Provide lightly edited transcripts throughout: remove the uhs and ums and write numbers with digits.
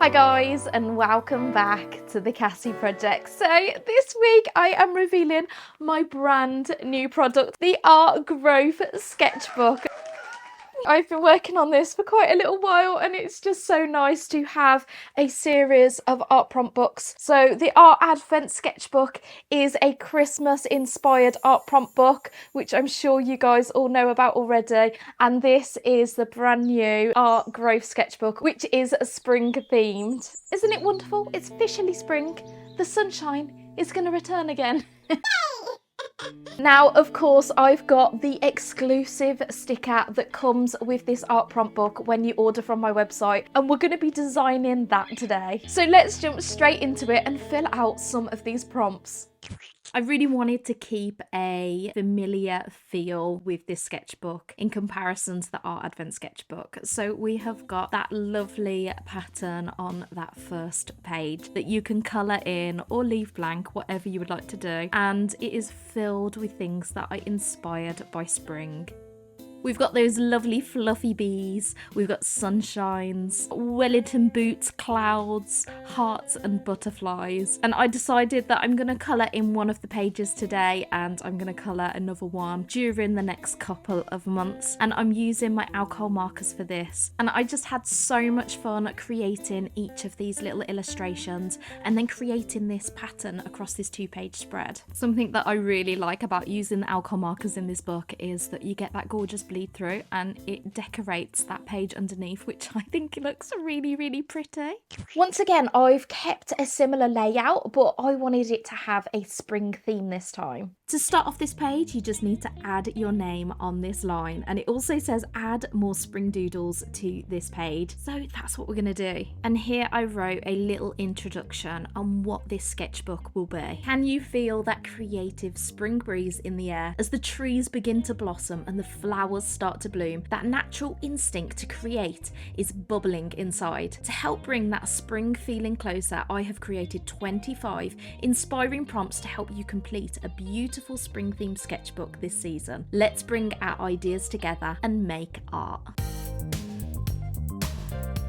Hi guys, and welcome back to the Cassie project. So this week I am revealing my brand new product, the Art Growth Sketchbook. I've been working on this for quite a little while and it's just so nice to have a series of art prompt books. So the Art Advent Sketchbook is a Christmas inspired art prompt book, which I'm sure you guys all know about already. And this is the brand new Art Growth Sketchbook, which is spring themed. Isn't it wonderful? It's officially spring. The sunshine is going to return again. Now, of course, I've got the exclusive sticker that comes with this art prompt book when you order from my website, and we're going to be designing that today. So let's jump straight into it and fill out some of these prompts. I really wanted to keep a familiar feel with this sketchbook in comparison to the Art Advent Sketchbook. So we have got that lovely pattern on that first page that you can colour in or leave blank, whatever you would like to do. And it is filled with things that are inspired by spring. We've got those lovely fluffy bees, we've got sunshines, Wellington boots, clouds, hearts and butterflies. And I decided that I'm going to colour in one of the pages today and I'm going to colour another one during the next couple of months. And I'm using my alcohol markers for this. And I just had so much fun creating each of these little illustrations and then creating this pattern across this 2-page spread. Something that I really like about using the alcohol markers in this book is that you get that gorgeous bleed through and it decorates that page underneath, which I think looks really, really pretty. Once again, I've kept a similar layout, but I wanted it to have a spring theme this time. To start off this page, you just need to add your name on this line, and it also says add more spring doodles to this page. So that's what we're going to do. And here I wrote a little introduction on what this sketchbook will be. Can you feel that creative spring breeze in the air as the trees begin to blossom and the flowers start to bloom? That natural instinct to create is bubbling inside. To help bring that spring feeling closer, I have created 25 inspiring prompts to help you complete a beautiful spring themed sketchbook this season. Let's bring our ideas together and make art.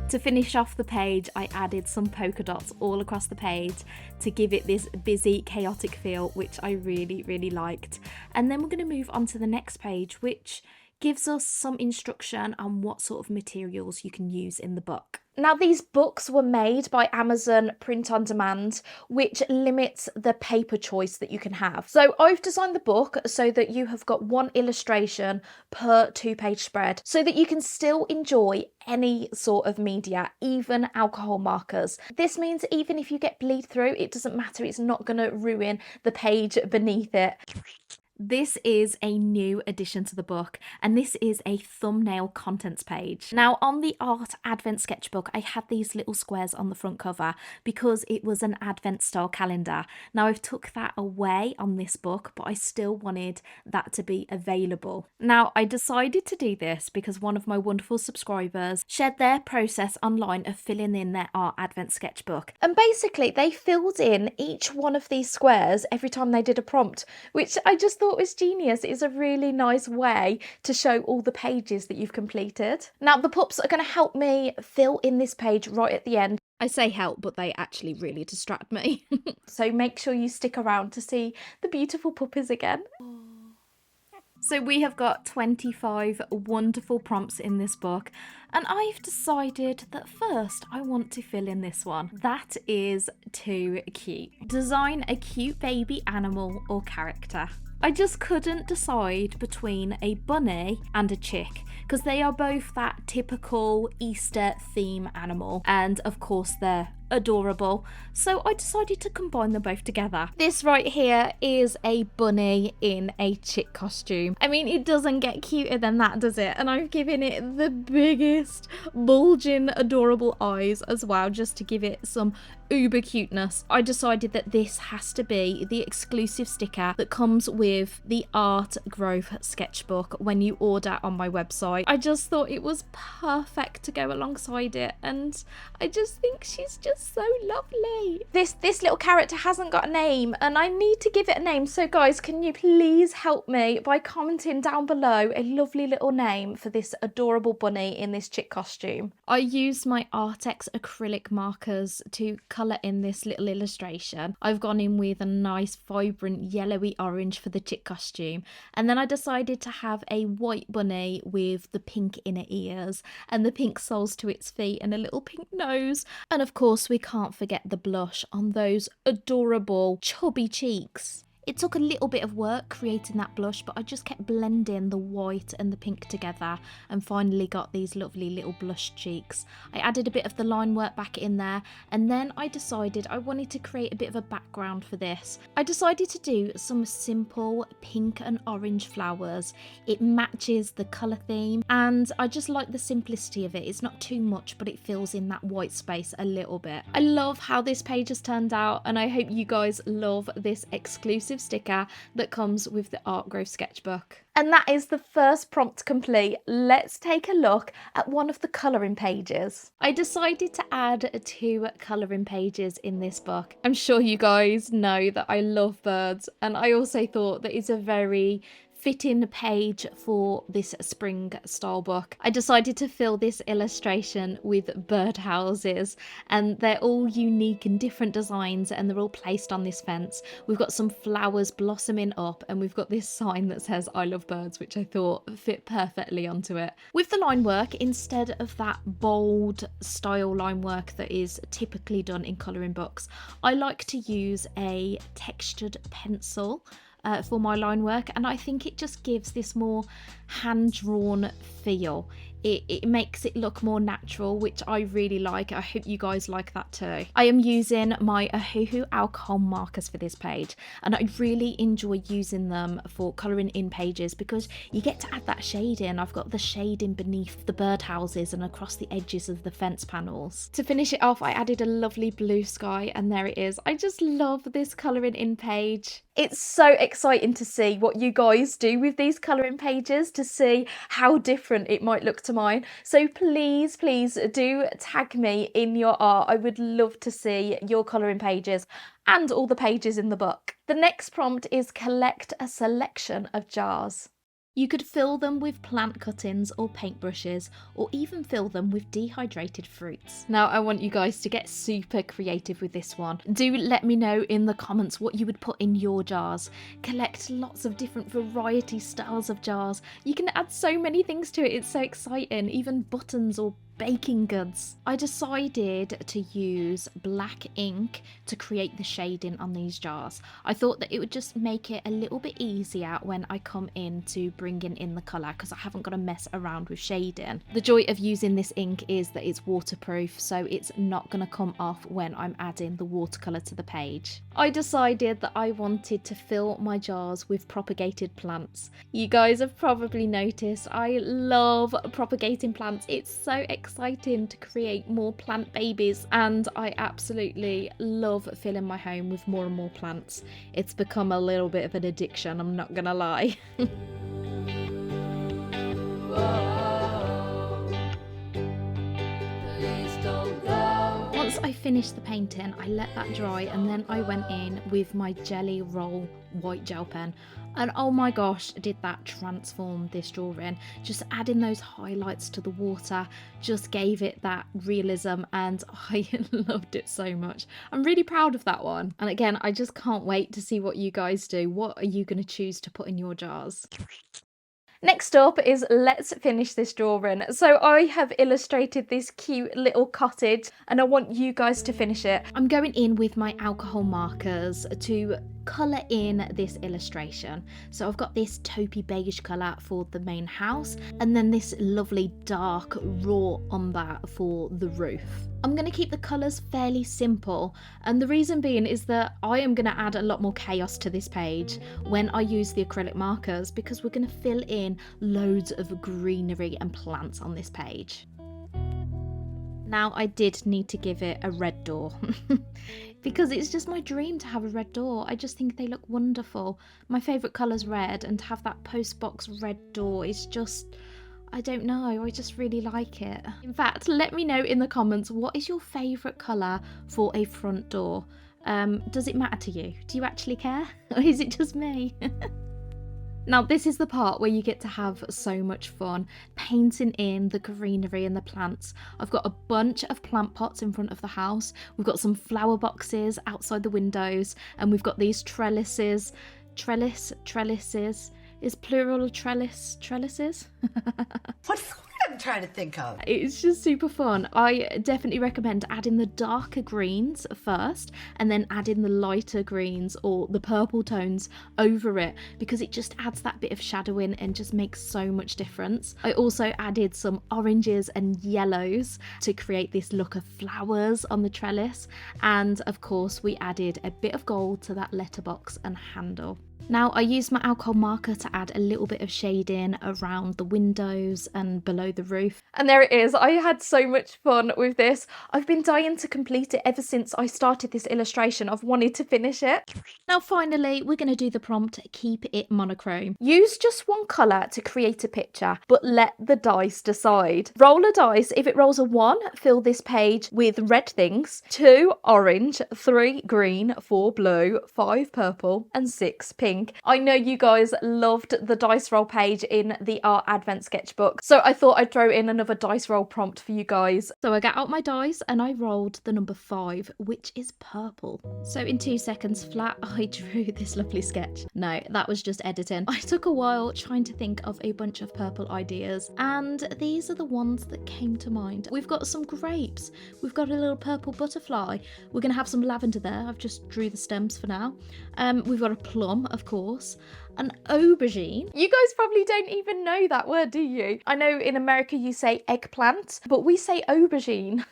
To finish off the page, I added some polka dots all across the page to give it this busy, chaotic feel, which I really, really liked. And then we're going to move on to the next page, which gives us some instruction on what sort of materials you can use in the book. Now, these books were made by Amazon Print on Demand, which limits the paper choice that you can have. So I've designed the book so that you have got one illustration per 2-page spread so that you can still enjoy any sort of media, even alcohol markers. This means even if you get bleed through, it doesn't matter. It's not going to ruin the page beneath it. This is a new addition to the book, and this is a thumbnail contents page. Now, on the Art Advent Sketchbook, I had these little squares on the front cover because it was an Advent style calendar. Now, I've took that away on this book, but I still wanted that to be available. Now, I decided to do this because one of my wonderful subscribers shared their process online of filling in their Art Advent Sketchbook. And basically, they filled in each one of these squares every time they did a prompt, which I just thought was genius. It's a really nice way to show all the pages that you've completed. Now, the pups are going to help me fill in this page right at the end. I say help, but they actually really distract me. So make sure you stick around to see the beautiful puppies again. So we have got 25 wonderful prompts in this book, and I've decided that first I want to fill in this one. That is too cute. Design a cute baby animal or character. I just couldn't decide between a bunny and a chick because they are both that typical Easter theme animal, and of course they're adorable, so I decided to combine them both together. This right here is a bunny in a chick costume. I mean, it doesn't get cuter than that, does it? And I've given it the biggest bulging adorable eyes as well, just to give it some uber cuteness. I decided that this has to be the exclusive sticker that comes with the Art Growth Sketchbook when you order on my website. I just thought it was perfect to go alongside it, and I just think she's just So lovely. This little character hasn't got a name and I need to give it a name. So guys, can you please help me by commenting down below a lovely little name for this adorable bunny in this chick costume? I used my Artex acrylic markers to colour in this little illustration. I've gone in with a nice vibrant yellowy orange for the chick costume, and then I decided to have a white bunny with the pink inner ears and the pink soles to its feet and a little pink nose. And of course we can't forget the blush on those adorable chubby cheeks. It took a little bit of work creating that blush, but I just kept blending the white and the pink together and finally got these lovely little blush cheeks. I added a bit of the line work back in there, and then I decided I wanted to create a bit of a background for this. I decided to do some simple pink and orange flowers. It matches the colour theme and I just like the simplicity of it. It's not too much, but it fills in that white space a little bit. I love how this page has turned out, and I hope you guys love this exclusive sticker that comes with the Art Grove sketchbook. And that is the first prompt complete. Let's take a look at one of the colouring pages. I decided to add 2 colouring pages in this book. I'm sure you guys know that I love birds, and I also thought that it's a very fitting page for this spring style book. I decided to fill this illustration with birdhouses, and they're all unique and different designs, and they're all placed on this fence. We've got some flowers blossoming up, and we've got this sign that says I love birds, which I thought fit perfectly onto it. With the line work, instead of that bold style line work that is typically done in colouring books, I like to use a textured pencil for my line work, and I think it just gives this more hand-drawn feel. It makes it look more natural, which I really like. I hope you guys like that too. I am using my Ohuhu alcohol markers for this page, and I really enjoy using them for colouring in pages because you get to add that shading. I've got the shading beneath the birdhouses and across the edges of the fence panels. To finish it off, I added a lovely blue sky, and there it is. I just love this colouring in page. It's so exciting to see what you guys do with these colouring pages, to see how different it might look to mine. So please do tag me in your art. I would love to see your colouring pages and all the pages in the book. The next prompt is collect a selection of jars. You could fill them with plant cuttings or paintbrushes, or even fill them with dehydrated fruits. Now I want you guys to get super creative with this one. Do let me know in the comments what you would put in your jars. Collect lots of different variety styles of jars. You can add so many things to it, it's so exciting, even buttons or baking goods. I decided to use black ink to create the shading on these jars. I thought that it would just make it a little bit easier when I come in to bringing in the colour, because I haven't got to mess around with shading. The joy of using this ink is that it's waterproof, so it's not going to come off when I'm adding the watercolour to the page. I decided that I wanted to fill my jars with propagated plants. You guys have probably noticed I love propagating plants. It's so exciting to create more plant babies, and I absolutely love filling my home with more and more plants. It's become a little bit of an addiction, I'm not gonna lie. Once I finished the painting, I let that dry, and then I went in with my Jelly Roll white gel pen, and oh my gosh, did that transform this drawing. Just adding those highlights to the water just gave it that realism, and I loved it so much. I'm really proud of that one, and again, I just can't wait to see what you guys do. What are you going to choose to put in your jars? Next up is let's finish this drawing. So I have illustrated this cute little cottage, and I want you guys to finish it. I'm going in with my alcohol markers to colour in this illustration. So I've got this taupey beige colour for the main house, and then this lovely dark raw umber for the roof. I'm going to keep the colours fairly simple, and the reason being is that I am going to add a lot more chaos to this page when I use the acrylic markers, because we're going to fill in loads of greenery and plants on this page. Now I did need to give it a red door because it's just my dream to have a red door. I just think they look wonderful. My favourite colour's red, and to have that post box red door is just, I don't know, I just really like it. In fact, let me know in the comments, what is your favourite colour for a front door? Does it matter to you? Do you actually care? Or is it just me? Now, this is the part where you get to have so much fun painting in the greenery and the plants. I've got a bunch of plant pots in front of the house. We've got some flower boxes outside the windows, and we've got these trellises. Trellises. Is plural trellises? What's the word I'm trying to think of? It's just super fun. I definitely recommend adding the darker greens first and then adding the lighter greens or the purple tones over it, because it just adds that bit of shadowing and just makes so much difference. I also added some oranges and yellows to create this look of flowers on the trellis, and of course we added a bit of gold to that letterbox and handle. Now, I used my alcohol marker to add a little bit of shading around the windows and below the roof. And there it is. I had so much fun with this. I've been dying to complete it ever since I started this illustration. I've wanted to finish it. Now, finally, we're going to do the prompt, keep it monochrome. Use just one colour to create a picture, but let the dice decide. Roll a dice. If it rolls a 1, fill this page with red things. 2, orange. 3, green. 4, blue. 5, purple. And 6, pink. I know you guys loved the dice roll page in the Art Advent sketchbook, so I thought I'd throw in another dice roll prompt for you guys. So I got out my dice and I rolled the number 5, which is purple. So in 2 seconds flat, I drew this lovely sketch. No, that was just editing. I took a while trying to think of a bunch of purple ideas, and these are the ones that came to mind. We've got some grapes, we've got a little purple butterfly, we're gonna have some lavender there. I've just drew the stems for now. We've got a plum, of course, an aubergine. You guys probably don't even know that word, do you? I know in America you say eggplant, but we say aubergine.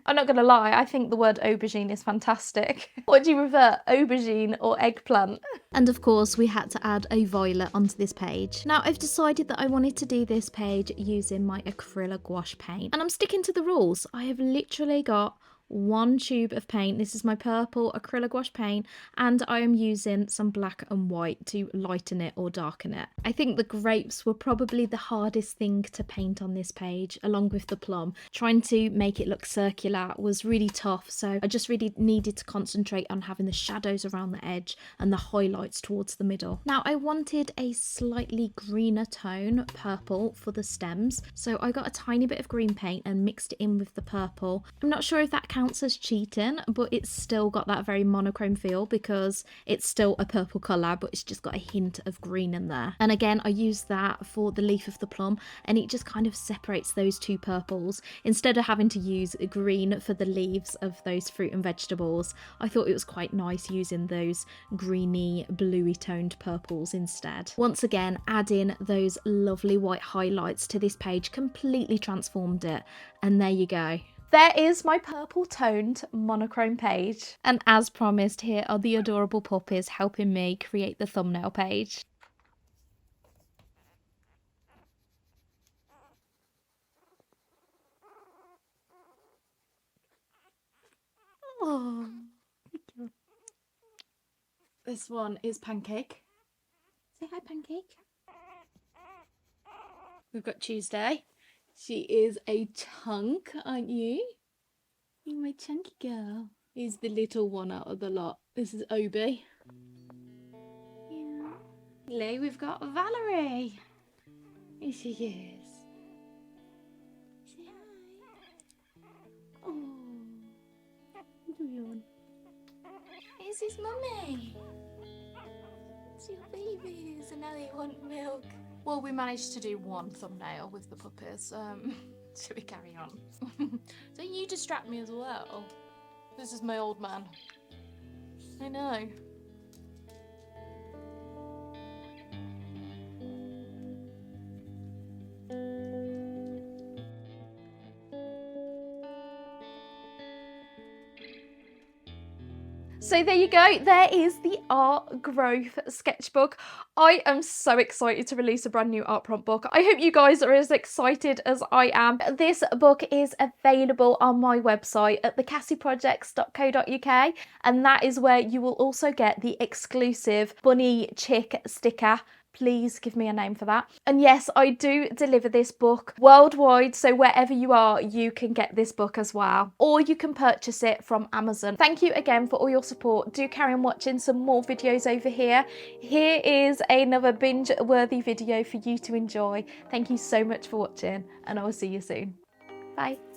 I'm not gonna lie, I think the word aubergine is fantastic. What do you prefer, aubergine or eggplant? And of course we had to add a violet onto this page. Now I've decided that I wanted to do this page using my acrylic gouache paint, and I'm sticking to the rules. I have literally got 1 tube of paint. This is my purple acrylic gouache paint, and I am using some black and white to lighten it or darken it. I think the grapes were probably the hardest thing to paint on this page, along with the plum. Trying to make it look circular was really tough, so I just really needed to concentrate on having the shadows around the edge and the highlights towards the middle. Now I wanted a slightly greener tone purple for the stems, so I got a tiny bit of green paint and mixed it in with the purple. I'm not sure if that counts as cheating, but it's still got that very monochrome feel because it's still a purple colour, but it's just got a hint of green in there. And again, I used that for the leaf of the plum, and it just kind of separates those two purples. Instead of having to use green for the leaves of those fruit and vegetables, I thought it was quite nice using those greeny, bluey toned purples instead. Once again, adding those lovely white highlights to this page completely transformed it, and there you go. There is my purple toned monochrome page. And as promised, here are the adorable puppies helping me create the thumbnail page. Oh, this one is Pancake. Say hi, Pancake. We've got Tuesday. She is a chunk, aren't you? You're my chunky girl. He's the little one out of the lot. This is Obi. Yeah. Hello, we've got Valerie. Here she is. Say hi. Oh, is his mummy? It's your babies, and now they want milk. Well, we managed to do one thumbnail with the puppies. Should we carry on? Don't you distract me as well. This is my old man. I know. So there you go, there is the Art Growth sketchbook. I am so excited to release a brand new art prompt book. I hope you guys are as excited as I am. This book is available on my website at thecassieprojects.co.uk, and that is where you will also get the exclusive bunny chick sticker please give me a name for that. And yes, I do deliver this book worldwide, so wherever you are, you can get this book as well, or you can purchase it from Amazon. Thank you again for all your support. Do carry on watching some more videos over here. Here is another binge worthy video for you to enjoy. Thank you so much for watching, and I will see you soon. Bye.